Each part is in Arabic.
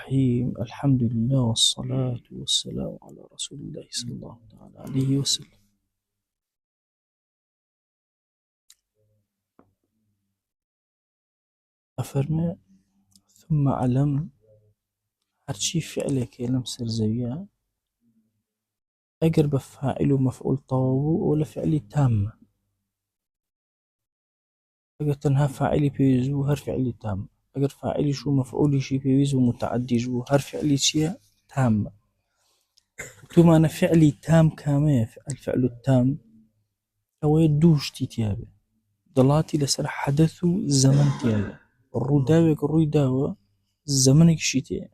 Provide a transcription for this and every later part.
الرحيم. الحمد لله والصلاة والسلام على رسول الله صلى الله عليه وسلم. أفرمي ثم علم هرشي فعلك لم سرزويا أقرب فاعل ومفعول طوابو ولا فعلي تام أقر تنها فاعلي بيزو هر فعلي تام أقر فاعلي شو مفعولي شي بيزو متعدي جو هر فعلي شي تام ثم أنا فعلي تام كامل الفعل التام أو يدوش تيابه ضلاتي لسر حدث زمن تيابه الروداوك الرويداوة زمنك شيتي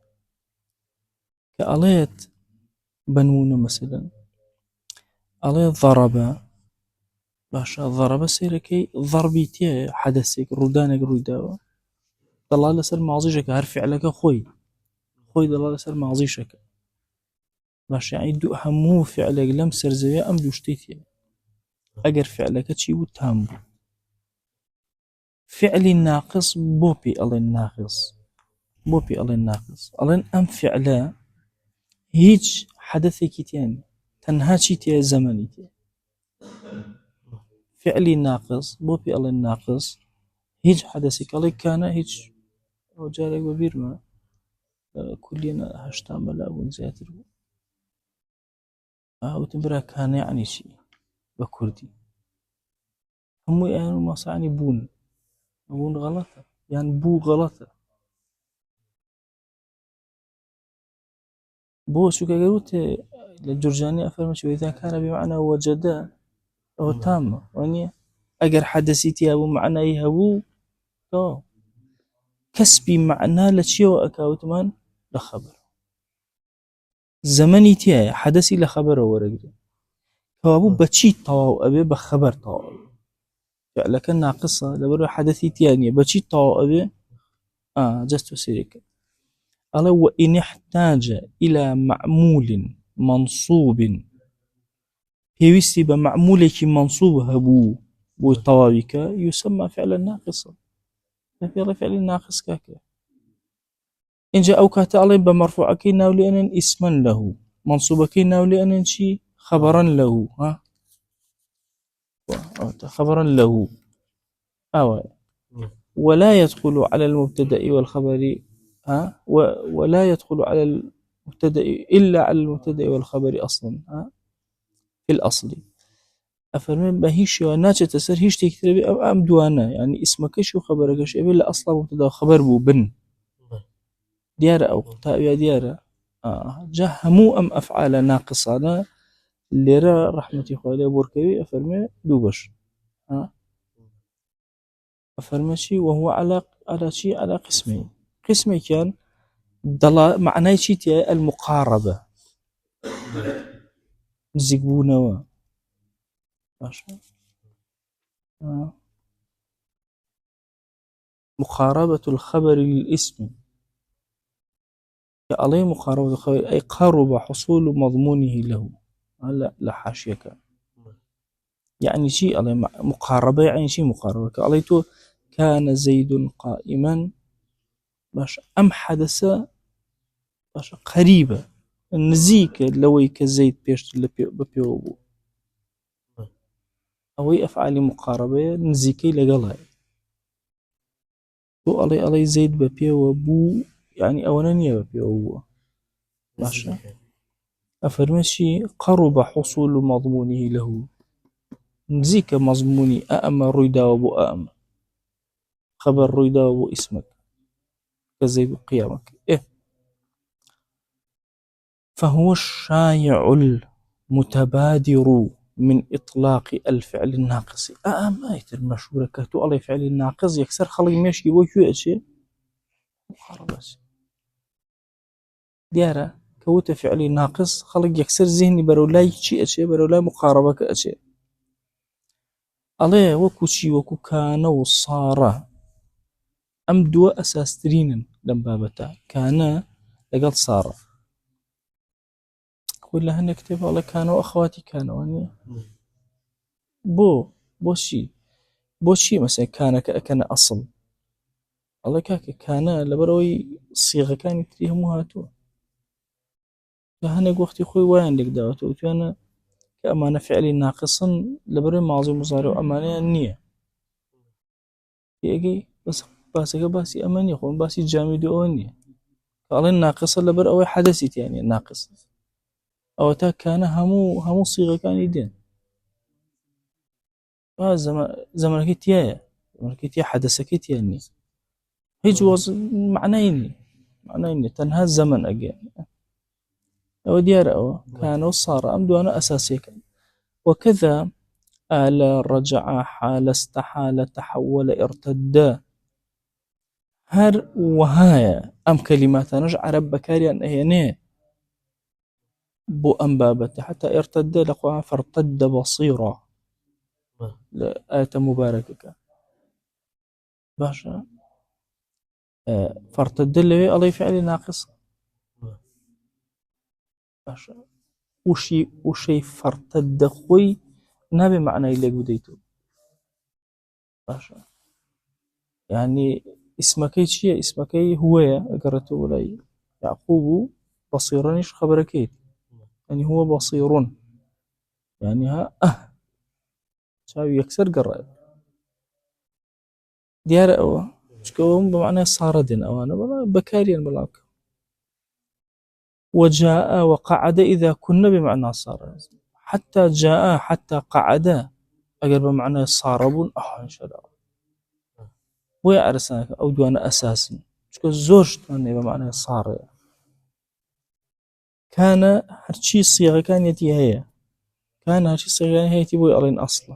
كأليت بنون مثلا أليت ضرب باشا ضرب سيركي ضربيتي حدثك رودانك رويداوة ضلال لسر ماضيشك هر فعلك خوي ضلال لسر ماضيشك باش يعني دو همو فعلك لم سرزوية أم دوشتيتي أجر فعلك تشي وتامبو فعلي الناقص بوبي الله الناقص بوبي الله الناقص الله أم فعلا هيج حدثي كتيان تنهاشي تي زمني تي فعلي ناقص بوبي الله الناقص هيج حدثي الله كان هيج وجارك وبيرما كلنا هشتام بلا ونزاتر وتبرا كان يعني شيء بكردي هم يعني ما صعني بون غلطة يعني بو غلطة بو شو كقولت للجرجاني أفرمش وإذا كان بمعنى وجدا أو تام يعني أجر حدثيتي أبو معنى يهبو تو كسبي معنى لشيء أكاوتمان لخبر زمني تي حدثي لخبر ورقد فابو بتشي طاو أبي بخبر طاو فعلك ناقصة لبر حدثي تيانية بتشي طاو أبي جست سيرك ألا وإن احتاج إلى معمول منصوب هيوسي بمعمولك منصوب هبو بطواويك يسمى فعلا ناقصا في فعل ناقص كاكا إن جاء أو كاتعلم بمرفوع كينا لأن اسما له منصوب كينا لأن شي خبرا له خبرا له ولا يدخل على المبتدأ والخبر ولا يدخل على المبتدأ إلا على المبتدأ والخبر أصلا في الأصل أفرمين بهيش وناتش تسر هيش تكتربي أم دوانا يعني اسمكش وخبركش إلا أصلا مبتدأ خبر بو بن ديارة أو تابع ديارة جهمو أم أفعال ناقصة لرا رحمتي خوالي بوركوي أفرمي دوبش أفرمشي وهو على شيء على قسمين قسمي كان معناه شيء المقاربة نزقبونوا مقاربة الخبر للاسم عليه مقاربة الخبر أي قرب حصول مضمونه له لا حاشيك يعني شيء عليه مقاربة يعني شيء مقاربة عليه تو كان زيد قائما باش أم حدث باش قريبة نزيك لويك زيد بيشت ببيوبو أوي أفعال مقاربة نزيكي لقلاي تو علي زيد ببيوبو يعني أولانية ببيوبو ماشي أفرمشي قرب حصول مضمونه له نزيك مضموني أأما رويدا وبو أأما خبر رويدا وبو اسمك كزيد قيامك فهو الشايع المتبادر من إطلاق الفعل الناقص ما يتر مشهورة كتو على فعل الناقص يكسر خلق ماشي وكيو أشي مقاربة ديارة كوت فعل ناقص خلق يكسر ذهني برولاي شيء أشي برولاي مقاربة كأشي عليه وكوشي وكو كان وصار أم دوا أساسترين لم بابتا كان لقد صار كلها نكتب على كانوا أخواتي كانوا يعني بو شي مثلا كان أصل الله كاك كان لبروي الصيغة كان يتريها مهاتو فهنا وقتي خوي وين لك داوتو أنا كأمانة فعلي ناقصا لبروي ماضي مضارع أمانة النية يجي باسي أمانية خون باسي جامد أونية قال الناقصة لبر أو حدثت يعني ناقص أو تا كان همو صيغة كان يدين زمانك تيايا زمانك تيا حدثك يعني هي جواز معنيني تنهى الزمن أجين أو ديار أو كان وصار أم دون أساسي كان وكذا آل رجع حال استحال تحول ارتدا هر وهايا أم كلمات نرجع رب كاريان هي بو أم بابته حتى ارتد لقوا فارتد بصيرا آية مباركة باشا فارتد اللي الله فعل ناقص باشا وشي فارتد خوي نابي معنى اللي قديتو باشا يعني اسمكي شيء اسمكي هو قرأته لي يعقوب بصيرانيش خبركيت يعني هو بصير يعني ها شاوي يكسر قرأ ديار أو شكوهم بمعنى صاردن أو أنا بلا بكاريا بلاك وجاء وقعد إذا كنا بمعنى صار حتى جاء حتى قعد أجر بمعنى صاربون إن شاء الله ويعرسنا أو دوانا أساسا شكو زوج تاني بمعنى صار كان هرشي صيغة كان يتي هي كان هرشي صيغة هي تبوي أرين أصلا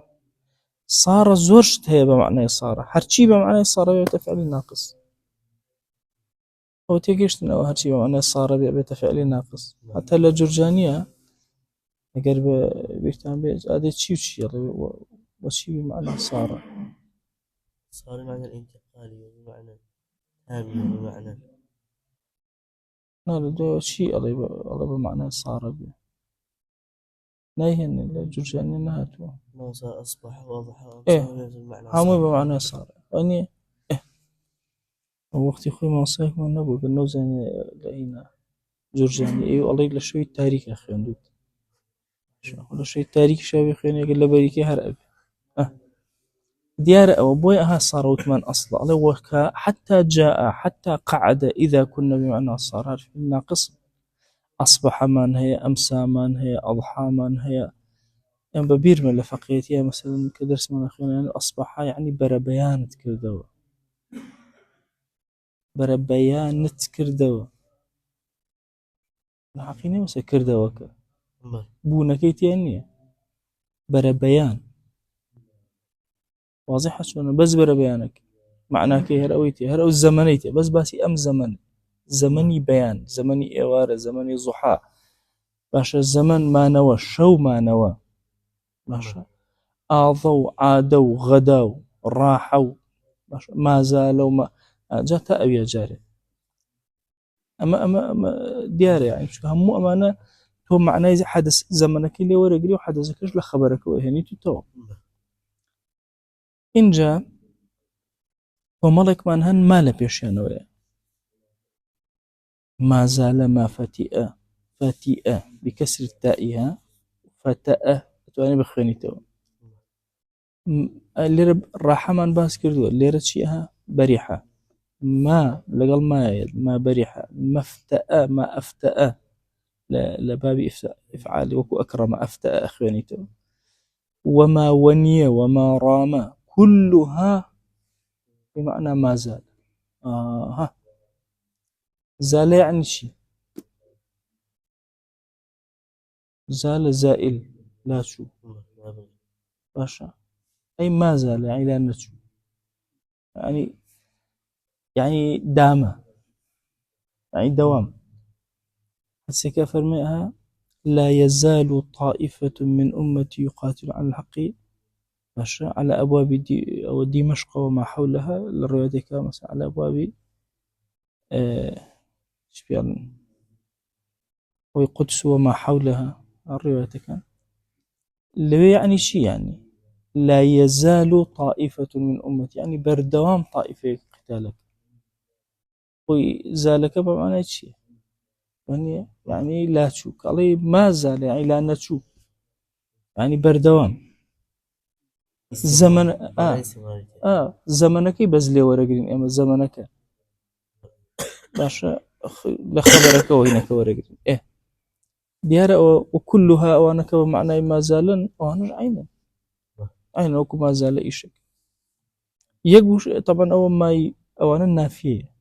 صار زوجت هي بمعنى صار هرشي بمعنى صار بتفعيل ناقص أو تيجيش أو هرشي بمعنى صار بتفعيل ناقص حتى الجرجانية أجر بيكتب هذا شيء وشي بمعنى صار بمعنى الانتقالي وبمعنى هامي وبمعنى لا ده شيء الله بمعنى صار به نايهن الجرجاني نهاتو ما صار أصبح وأضحى هامو بمعنى صار يعني وقت خوي ما وصيك من نبو بالنوزن لقينا جرجاني والله إلا شوي التاريخ يا أخي عندك والله شوي التاريخ شوي خير يقول بريكي هرب ديار أو بوي صار وثمان أصلا الله وكا حتى جاء حتى قعد إذا كنا بمعنى صار في الناقص أصبح من هي أمسى من هي أضحى من هي يعني ببير من لفقيتها مثلا كدرس من أخينا يعني أصبح يعني بربيان تكردوا بربيان تكردوا الحقيني مثلا كردوا بونكيت يعني بربيان واضحة شلون بس بربيانك معناه كي هرأويتي هرأو الزمنيتي بس باسي أم زمني بيان زمني إوارة زمني ضحى باشا الزمن ما نوى الشو ما نوى باشا آضوا عادوا غدوا راحوا باشا ما زالوا ما جاءت أبي جاري أما دياري يعني شو هم أمانة هو معناه إذا حدث زمنك اللي ورقلي وحدثك إيش لخبرك وهني تتو إن جاء وملك منهن ما لبيش يعني ما زال ما فتئ بكسر التائها فتأ تواني بخوانيتو اللي راحة من باس كردو اللي شيئها بريحة ما لقل ما بريحة مفتأ ما أفتأ لباب إفعال وكو أكرم أفتأ أخوانيتو وما وني وما رام كلها بمعنى ما زال زال يعني شي زال زائل لا شو باشا أي ما زال يعني لا نشو يعني دامة يعني دوام هسه فرميها لا يزال طائفة من أمتي يقاتل على الحق باشا على أبواب أو دمشق وما حولها الرواية مثلا على أبواب والقدس وما حولها الرواية كان اللي يعني شي يعني لا يزال طائفة من أمتي يعني بردوام طائفة قتالك خوي زالك بمعنى شيء يعني لا تشوك علي ما زال يعني لا نتشوك يعني بردوام زمن زمنك بزلي ورقين اما زمنك باشا لخبرك وينك ورقين ديار وكلها وانك بمعنى ما زالن وانا عينا وكو ما زال ايشك يقوش طبعا أول ما أولا نافية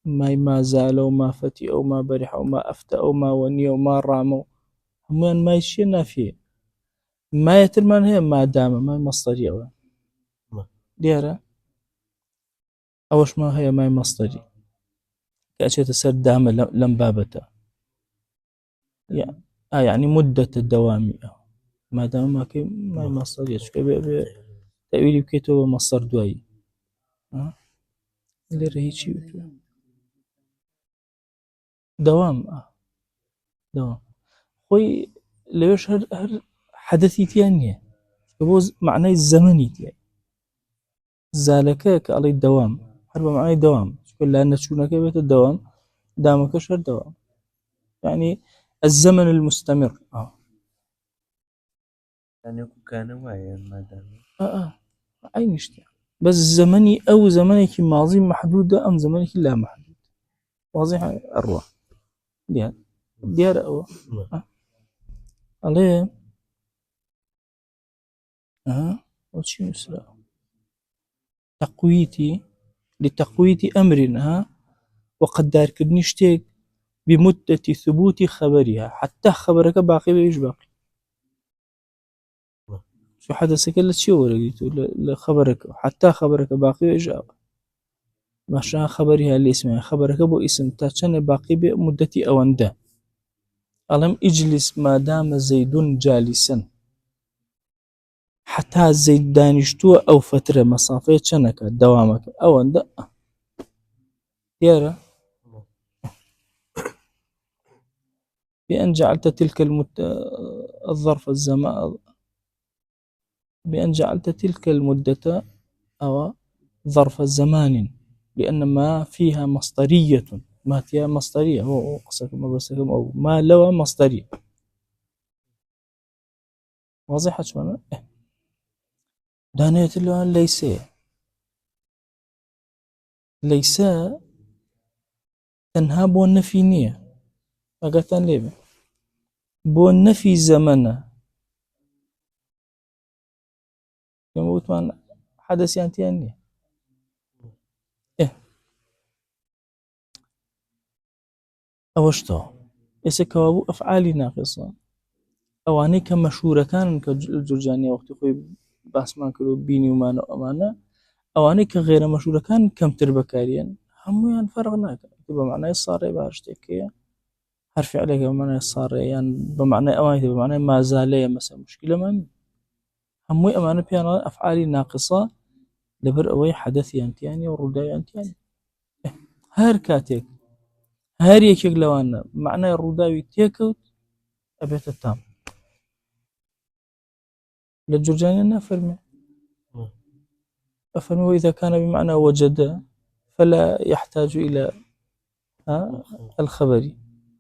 ما زال وما فتي أو ما برح أو ما أفتى أو ما وني أو ما رام هم ما يشي نافية ما يترمان هي ما دام ما مصدري أولا ديارة أوش ما هي ما مصدري كأشياء تسر دام لم بابتا يعني مدة الدوام ما دام ما مصدري تأويلي بكيتو مصدر دوائي اللي رهي شيء دوام خوي ليش هر حدثي تيانية يبوز معناه الزمني تيان زالك كالي الدوام حرب معناه الدوام كل أن شونك بيت الدوام دامك شر دوام يعني الزمن المستمر يعني كان واعيا ما دام عين اشتيا بس زمني أو زمنك ماضي محدودة أم زمنك لا محدود واضح أروح ديار أو عليه وشي مسلا تقويتي لتقويت أمر وقد دار كدني شتيك بمدة ثبوت خبرها حتى خبرك باقي بيش باقي شو حدث كلا شيء ورقيتو لخبرك حتى خبرك باقي بيش باشا خبرها اللي اسمها خبرك بو اسم تاتشن باقي بمدة أوندا ألم اجلس ما دام زيد جالسا حتى زيد دانشتو أو فترة مسافة شنك دوامك أوندا يارا بأن جعلت تلك الظرف الزمان بأن جعلت تلك المدة أو ظرف زمان لأن ما فيها مصدرية ما فيها مصدرية هو قصكم وبسكم أو ما لو مصدرية واضحة شو دانيت اللون ليس تنها بو النفي نية أقاتان ليه بو النفي زمنه يموت من حدث ينتيني أوشتو يسكوابو أفعالي ناقصة أواني كمشهورة كان كالجرجانية وقت خوي باسمان كلو بيني ومانا أمانة أواني كغير مشهورة كان كم تربكاريا هميان فرغناك بمعنى الصاري باشتكي حرف عليك بمعنى الصاري يعني بمعنى أواني بمعنى ما زالية مثلا مشكلة من همي أمانة بيانا أفعالي ناقصة لبر أوي حدث ينتياني والرداء ينتياني هار كاتيك هار يكيك لوانا معنى الرداء تيكوت أبيت التام للجرجاني أفرمي وإذا كان بمعنى وجد فلا يحتاج إلى الخبر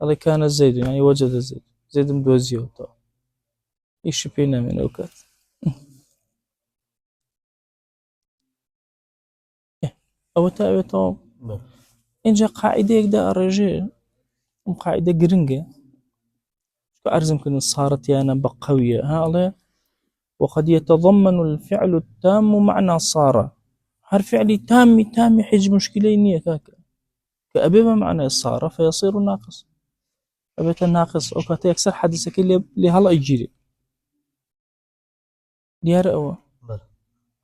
هذا كان زيد يعني وجد زيد مدوزيو إيش بينا من أوقات أو تأويتهم إن جاء قاعدة يقدر الرجال قاعدة جرينجة أرزم كن صارت أنا بقوية هذا وقد يتضمن الفعل التام معنى صار هر فعل تام حج مشكلة نية كأبي معنى صار فيصير ناقص أبيت الناقص أو كات يكسر حدثك اللي هلا يجري ديار أو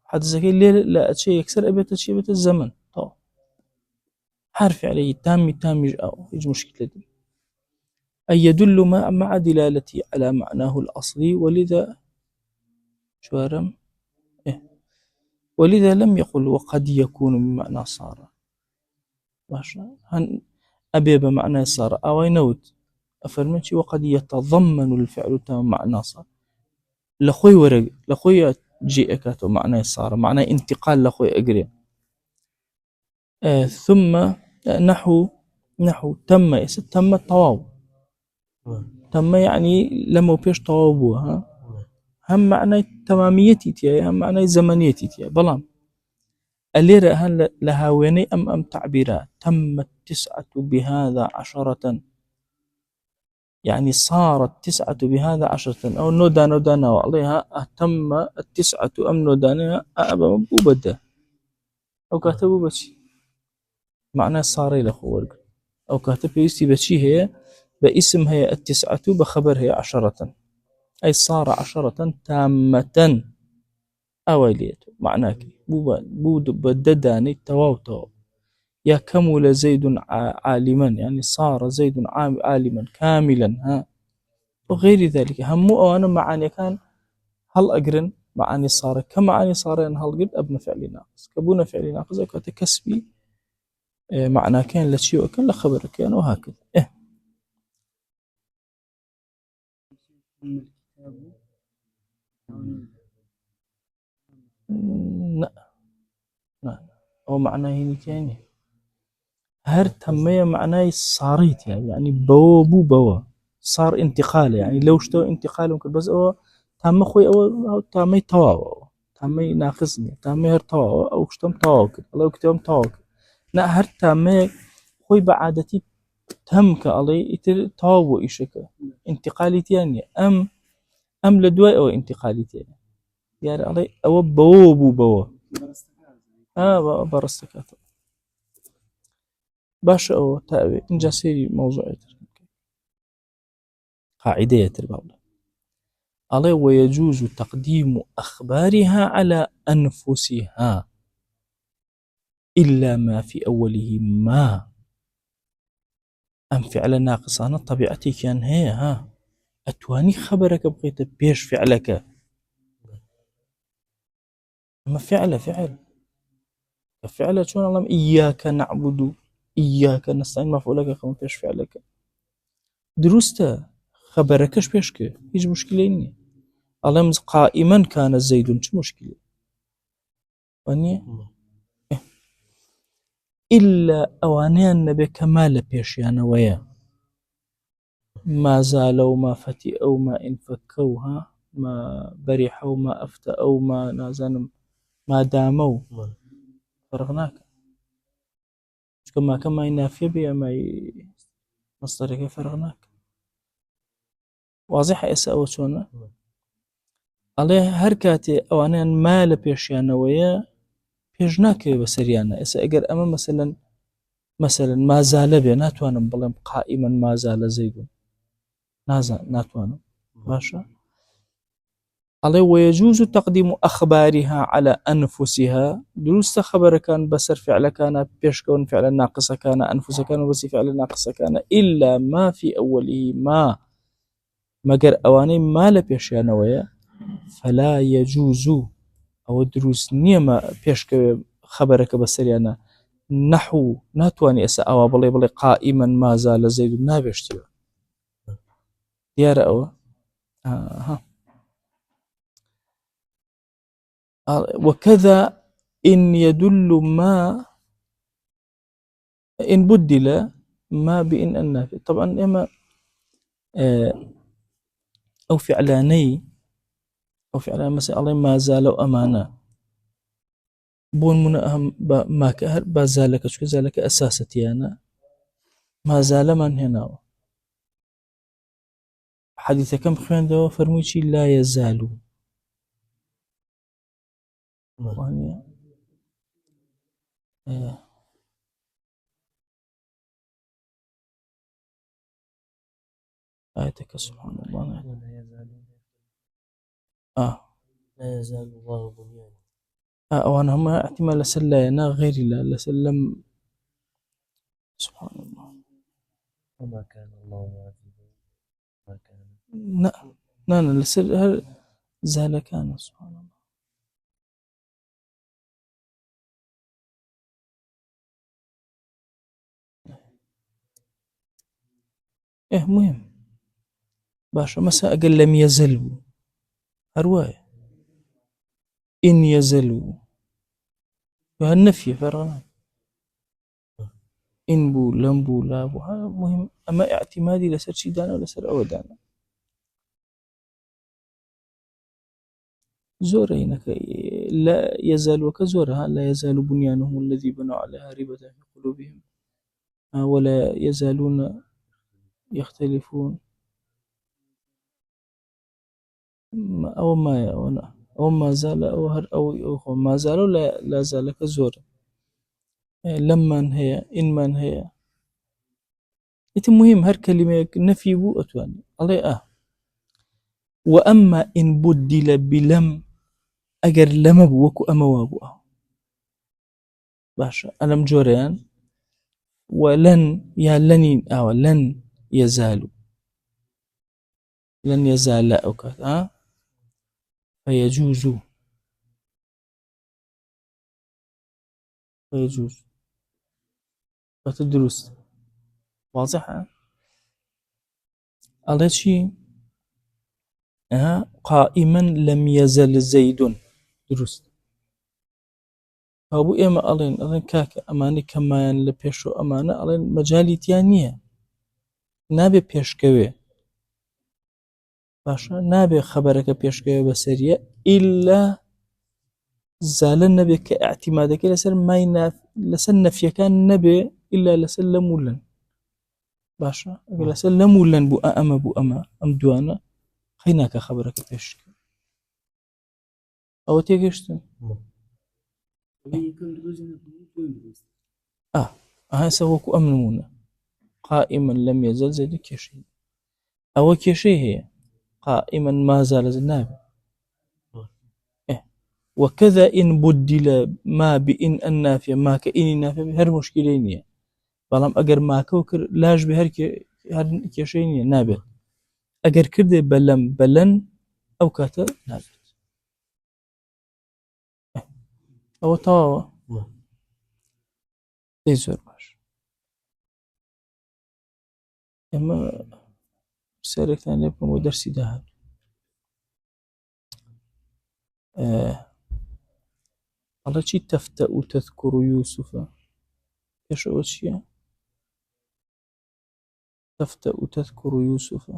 حدثك اللي لا شيء يكسر أبيت شيء بيت الزمن طو حرف عليه تام أو يج مشكلة دي أي يدل مع دلالتي على معناه الأصلي ولذا شوارم ولذا لم يقل وقد يكون بمعنى صار ماشا أبي بمعنى صار أو ينوت أفرمتي وقد يتضمن الفعل تام معنى صار لخوي ورق لخوي جيئك معنى صار معنى انتقال لخوي أقري ثم نحو تم تم التواو تم يعني لما بيش تواوبوها هم معنى تماميتي تيا هم معنى زمنيتي تيا بلام الليرة هل لها ويني أم تعبيرات تمت 9 بهذا 10 يعني صارت 9 بهذا 10 أو نودانا وعليها تم 9 أم نودانا أبا بوبدا أو كاتبوا بشي معناه صار إلى خورق أو كاتب يستي بشي هي باسم هي 9 بخبر هي 10 أي صار 10 تامة أوليت معناك بود بدداني تواو يا كمل زيد عالما يعني صار زيد عالما كاملا ها وغير ذلك هم أنا معاني كان هل أقرن معاني صار كمعاني صارين هل قد أبنى فعل ناقص كبونا فعل ناقص كتكسبي معنى كان لشيء وكان لخبر كان وهكذا لا لا أو معناه هنا كان هر تمية معناه صاريت يعني بوا صار انتقال يعني لو شتو انتقال ممكن بس هو تم خوي أو تمي تواو تمي ناقصني تمي هر تواو أو شتم تواو الله كتبم تواو لا هر تمي خوي بعادتي تم كالي يتر تواو إيشك انتقالي يعني أم لدواء أو انتقالي يعني الله أو بوا برستكات باش أو تأوي إنجا سيري موضوع قاعدة يتربى الله ويجوز تقديم أخبارها على أنفسها إلا ما في أوله ما أم فعل ناقصان طبيعتي كان هي أتواني خبرك بغيت بيش فعلك أما فعل شون الله إياك نعبد إياك نستعين مفعولك كما بيش فعلك درسته خبركش بيشك هيج مشكلة إني الله قائما كان زيد شو مشكلة واني إلا أوانيان نبي كمال بيشيانا ويا ما زالوا ما فتئوا ما انفكوها ما برحوا ما أفتأوا ما نازنم ما داموا فرغناك كما ينافي بي ما مصدرك فرغناك واضح أسأو شونا عليه هركاتي أوانيان ما لبيشيانا ويا بيجناك بسريانا إسا أقر أما مثلا ما زال بي ناتوانا بلام قائما ما زال زيد ناتوانا باشا عليه ويجوز تقديم أخبارها على أنفسها دروست خبر كان بسر فعل كان بيشكون فعل ناقص كان أنفس كان بس فعل ناقص كان إلا ما في أوله ما مجر أواني ما لبيشيانا ويا فلا يجوز أو دروس نيما بيشك خبرك بسريانا نحو ناتواني أسا أو بلي قائما ما زال زيد نابشتي ديار أو وكذا إن يدل ما إن بدل ما بإن النافع طبعا إما أو فعلاني أو فعلان مثلا الله ما زالوا أمانة بون من أهم ما كهر بازالك شو زالك أساستي أنا ما زال من هنا حديث كم خيان دوا فرميشي لا يزال وهني آياتك سبحان الله لا يزال الله بنيانا وأنا هم احتمال لسلاينا غير لا لسلم سبحان الله وما كان الله معذبا ما كان لا لسل هل زال كان سبحان الله مهم باشا مسا أقل لم يزلوا هرواية إن يزلوا وهالنفي فرغنا إن بو لم بو لا بو ها مهم أما اعتمادي لسر شي دانا ولسر أو دانا زور إنك لا يزال وكزورها لا يزال بنيانهم الذي بنوا عليها ريبة في قلوبهم ولا يزالون يختلفون أو ما أو ما زال أو هر أو ما زالوا لا زال كزور لما هي إن من هي مهم هر كلمة نفي بو أتواني الله وأما إن بدل بلم أجر لم بوك أما وابو باشا ألم جوريان ولن يا لن أو لن يزالوا لن يزال أو كذا فيجوز فيجوز فتدرس واضحة الله شيء قائما لم يزل زيد درست هەبوو ئێمە ئەڵێن کاکە ئەمانەی کەمایان لە پێشەوە ئەمانە ئەڵێن مەجالی تیان نییە نابێ پێشکەوێ باشە نابێ خەبەرەکە پێشکەوێ بەسەریە ئیلا زالە نەبێت کە ئاعتیمادەکەی لەسەر مای لەسەر نەفیەکان نەبێ ئیلا لەسەر لەم و لەن باشە ئەگەر لەسەر لەم و لەن بوو ئەمە بوو ئەمە ئەم دوانە خەی ناکە خەبەرەکە پێشکە ئەوە تێگەشتن هسه وەکو ئەم نمونە قائما لم يزل زيد کێشەی ئەوە کێشەی هەیە قائما ما زال زيد نابێ وكذا إن بدل ما بإن النافية ما كإن نافية هر مشكلة نية بەڵام ئەگەر ماکە و کرد لاش بە هەر کێشەی نییە نابێت ئەگەر کردێ بەلەم بەلەن ئەو کاتە نابێت ئەوە تەواوە دەی زۆر باش ئێمە سەرێکتان لێ بکەم بۆ دەرسی داهات ئەڵە چی تەفتە و تەذکر یوسفە پێشەوە چییە تفتأ تذكر يوسف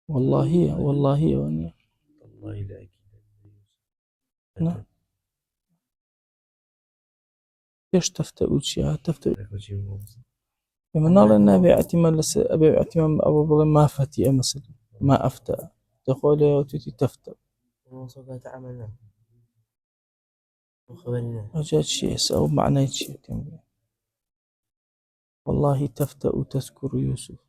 والله وني والله لا أكيد نعم ايش تفتأ شيء تفتأ من الله النبي اعتماد أبي اعتماد أبو بغي ما فتي مثلا ما أفتى تقول يا وتتي تفتأ وصفات عملنا وخبرنا وجد شيء أو معنى شيء والله تفتأ تذكر يوسف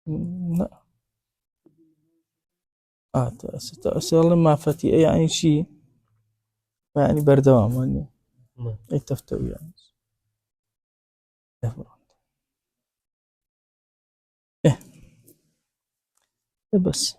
لا أسأل ما فتي يعني شيء يعني بردوام يعني أي تفتأ يعني بس